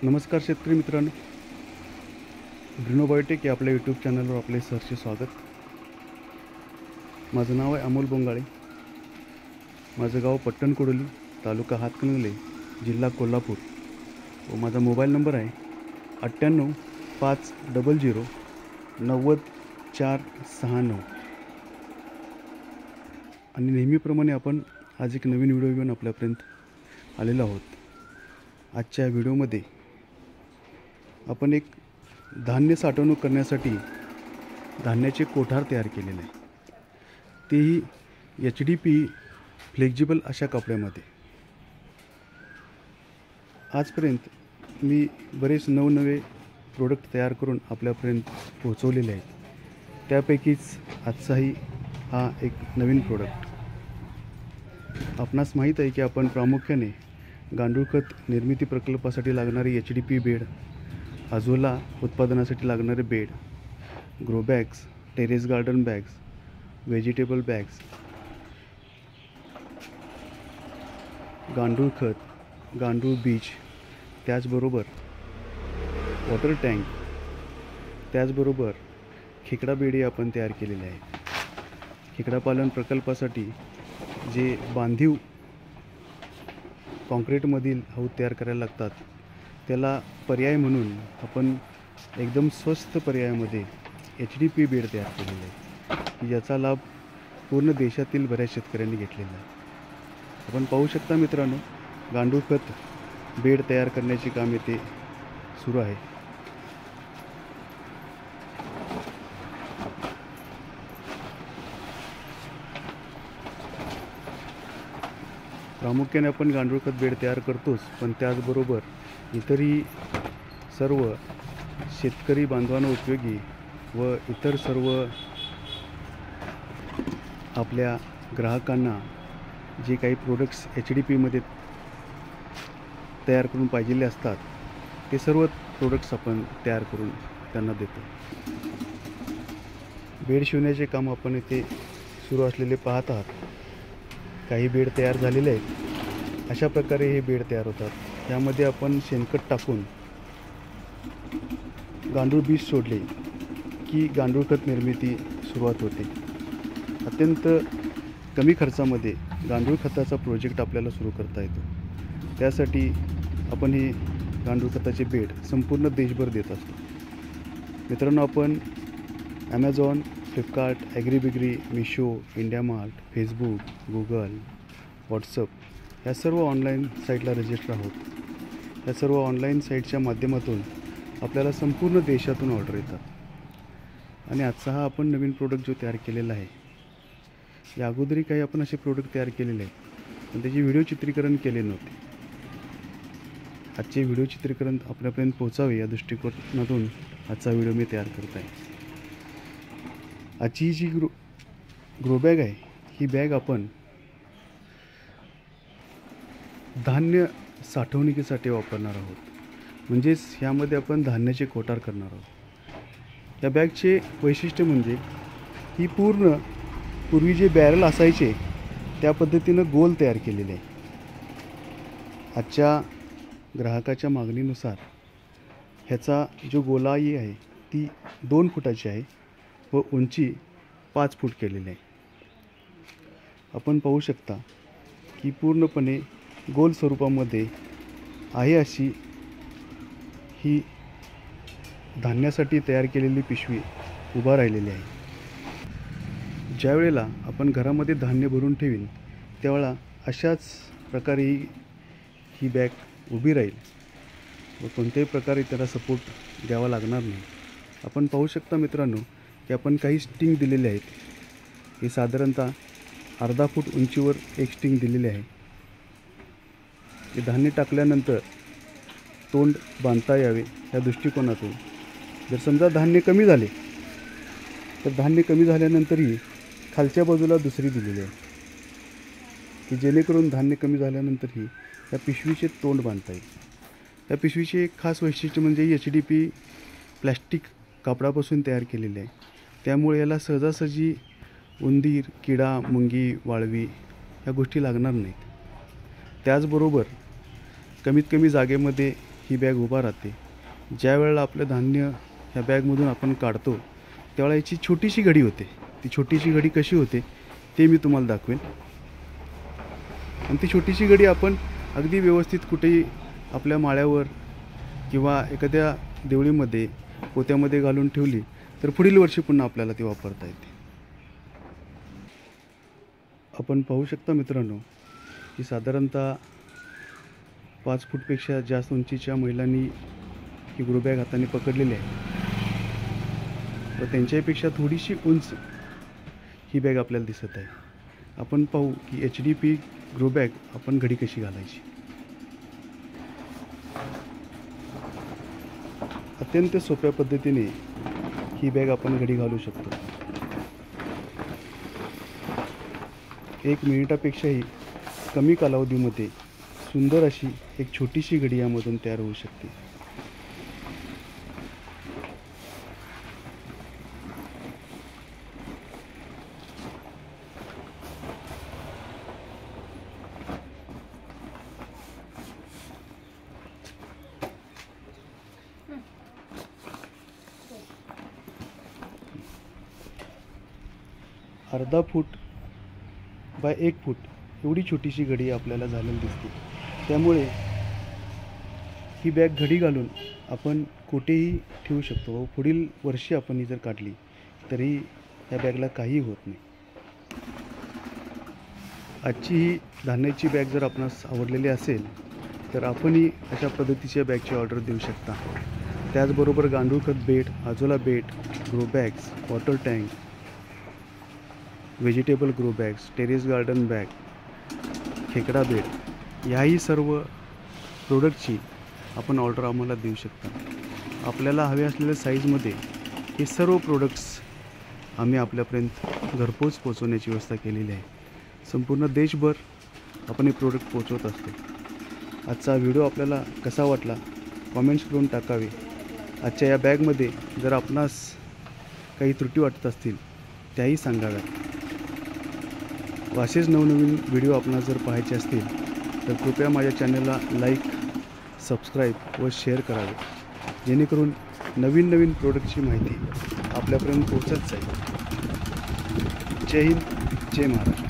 नमस्कार शेतकरी मित्रांनो, ग्रीनोबायोटेक या आपल्या यूट्यूब चॅनलवर आपले सहर्ष स्वागत. माझं नाव आहे अमोल बोंगाळे. माझं गाव पट्टणकोडोली, तालुका हातकणंगले, जिल्हा कोल्हापूर व माझा मोबाईल नंबर आहे 9850090469. आणि नेहमीप्रमाणे आपण आज एक नवीन व्हिडिओ घेऊन आपल्यापर्यंत आलेलो आहोत. आजच्या व्हिडिओमध्ये आपण एक धान्य साठवणूक करण्यासाठी धान्याचे कोठार तयार केलेले आहे, तेही HDP फ्लेक्झिबल अशा कपड्यामध्ये. आजपर्यंत मी बरेच नवनवे प्रोडक्ट तयार करून आपल्यापर्यंत पोहोचवलेले आहेत. त्यापैकीच आजचाही हा एक नवीन प्रोडक्ट. आपणास माहीत आहे की आपण प्रामुख्याने गांडूळ खत निर्मिती प्रकल्पासाठी लागणारी HDP बेड, अझोला उत्पादनासाठी लागणारे bed, grow bags, terrace garden bags, vegetable bags, गांडूळ खत, गांडूळ बीज, त्याचबरोबर वॉटर टँक, त्याचबरोबर खेकडा बेडे आपण तयार केलेले आहे. खेकडा पालन प्रकल्पासाठी जे बांधीव कॉन्क्रीटमधील हौद तयार करायला लागतात, त्याला पर्याय म्हणून आपण एकदम स्वस्त पर्यायामध्ये HDP बेड तयार केलेले आहे, याचा लाभ पूर्ण देशातील बऱ्याच शेतकऱ्यांनी घेतलेला आहे. आपण पाहू शकता मित्रांनो, गांडूळ खत बेड तयार करण्याचे काम येथे सुरू आहे. प्रामुख्याने आपण गांडूळ खत बेड तयार करतोच, पण त्याचबरोबर इतरही सर्व शेतकरी बांधवांना उपयोगी व इतर सर्व आपल्या ग्राहकांना जे काही प्रोडक्ट्स HDPमध्ये तयार करून पाहिजेले असतात, ते सर्व प्रोडक्ट्स आपण तयार करून त्यांना देतो. बेड शिवण्याचे काम आपण इथे सुरू असलेले पाहत आहात. काही बेड तयार झालेले आहेत. अशा प्रकारे हे बेड तयार होतात. यामध्ये आपण शेणखत टाकून गांडूळ बीज सोडले की गांडूळ खत निर्मिती सुरुवात होते. अत्यंत कमी खर्चामध्ये गांडूळ खताचा प्रोजेक्ट आपल्याला सुरू करता येतो. त्यासाठी आपण हे गांडूळ खताचे बेड संपूर्ण देशभर देत असतो. मित्रांनो, आपण Amazon, Flipkart, Agribegri, Meesho, India Mart, Facebook, Google, WhatsApp या सर्व ऑनलाईन साईटला रजिस्टर आहोत. या सर्व ऑनलाईन साईटच्या माध्यमातून आपल्याला संपूर्ण देशातून ऑर्डर येतात. आणि आजचा हा आपण नवीन प्रोडक्ट जो तयार केलेला आहे, या अगोदरही काही आपण असे प्रोडक्ट तयार केलेले आहेत, पण त्याचे व्हिडिओ चित्रीकरण केले नव्हते. आजचे व्हिडिओ चित्रीकरण आपल्यापर्यंत पोहोचावे या दृष्टिकोनातून आजचा व्हिडिओ मी तयार करत आहे. आजची जी ग्रो बॅग आहे, ही बॅग आपण धान्य साठवणुकीसाठी वापरणार आहोत. म्हणजेच ह्यामध्ये आपण धान्याचे कोठार करणार आहोत. या बॅगचे वैशिष्ट्य म्हणजे ही पूर्वी जे बॅरल असायचे त्या पद्धतीनं गोल तयार केलेले आहे. आजच्या ग्राहकाच्या मागणीनुसार ह्याचा जो गोलाई आहे ती 2 फुटाची आहे व उंची 5 फूट केलेली आहे. आपण पाहू शकता की पूर्णपणे गोल स्वरूपामध्ये आहे अशी ही धान्यासाठी तयार केलेली पिशवी उभा राहिलेली आहे. ज्या वेळेला आपण घरामध्ये धान्य भरून ठेवीन, त्यावेळेला अशाच प्रकारे ही बॅग उभी राहील व कोणत्याही प्रकारे त्याला सपोर्ट द्यावा लागणार नाही. आपण पाहू शकता मित्रांनो की आपण काही स्टिंग दिलेले आहेत. हे साधारणतः अर्धा फूट उंचीवर एक स्टिंग दिलेली आहे. हे धान्य टाकल्यानंतर तोंड बांधता यावे या दृष्टिकोनातून. जर समजा धान्य कमी झाले तर धान्य कमी झाल्यानंतरही खालच्या बाजूला दुसरी दिलेली आहे की जेणेकरून धान्य कमी झाल्यानंतरही या पिशवीचे तोंड बांधता येईल. या पिशवीचे एक खास वैशिष्ट्य म्हणजे HDP प्लॅस्टिक कापडापासून तयार केलेले आहे. त्यामुळे याला सहजासहजी उंदीर, किडा, मुंगी, वाळवी या गोष्टी लागणार नाहीत. त्याचबरोबर कमीत कमी जागेमध्ये ही बॅग उभा राहते. ज्या वेळेला आपलं धान्य ह्या बॅगमधून आपण काढतो त्यावेळेला याची छोटीशी घडी होते. ती छोटीशी घडी कशी होते ते मी तुम्हाला दाखवेन. आणि ती छोटीशी घडी आपण अगदी व्यवस्थित कुठेही आपल्या माळ्यावर किंवा एखाद्या देवळीमध्ये पोत्यामध्ये घालून ठेवली तर पुढील वर्षी पुन्हा आपल्याला ती वापरता येते. आपण पाहू शकता मित्रांनो की साधारणतः 5 फूटपेक्षा जास्त उंचीच्या महिलांनी ही ग्रो बॅग हाताने पकडलेली आहे. तर त्यांच्यापेक्षा थोडीशी उंच ही बॅग आपल्याला दिसत आहे. आपण पाहू की HDP ग्रो बॅग आपण घडी कशी घालायची. अत्यंत सोप्या पद्धतीने ही बॅग आपण घडी घालू शकतो. 1 मिनिटापेक्षाही कमी कालावधीमध्ये सुंदर अशी एक छोटीशी घडी यामधून तयार होऊ शकते. अर्धा फूट बाय 1 फूट एवढी छोटीशी घडी आपल्याला झालेली दिसते. त्यामुळे ही बॅग घडी घालून आपण कुठेही ठेवू शकतो व पुढील वर्षी आपण ही जर काढली तरी या बॅगला काही होत नाही. आजची ही धान्याची बॅग जर आपणास आवडलेली असेल तर आपणही अशा पद्धतीच्या बॅगची ऑर्डर देऊ शकता. त्याचबरोबर गांडूळ खत bed, azolla bed, grow bags, water tank, vegetable grow bags, terrace garden bag, खेकडा बेड याही सर्व प्रोडक्टची आपण ऑर्डर आम्हाला देऊ शकता. आपल्याला हवे असलेल्या साईजमध्ये हे सर्व प्रोडक्ट्स आम्ही आपल्यापर्यंत घरपोच पोचवण्याची व्यवस्था केलेली आहे. संपूर्ण देशभर आपण हे प्रोडक्ट पोचवत असतो. आजचा व्हिडिओ आपल्याला कसा वाटला कॉमेंट्स करून टाकावे. आजच्या या बॅगमध्ये जर आपणास काही त्रुटी वाटत असतील त्याही सांगाव्यात. असेच नवनवीन व्हिडिओ आपणास जर पाहायचे असतील तर कृपया माझ्या चॅनलला लाईक, सबस्क्राईब व शेअर करावे, जेणेकरून नवीन नवीन प्रोडक्टची माहिती आपल्यापर्यंत पोहोचत जाईल. जय हिंद, जय महाराष्ट्र.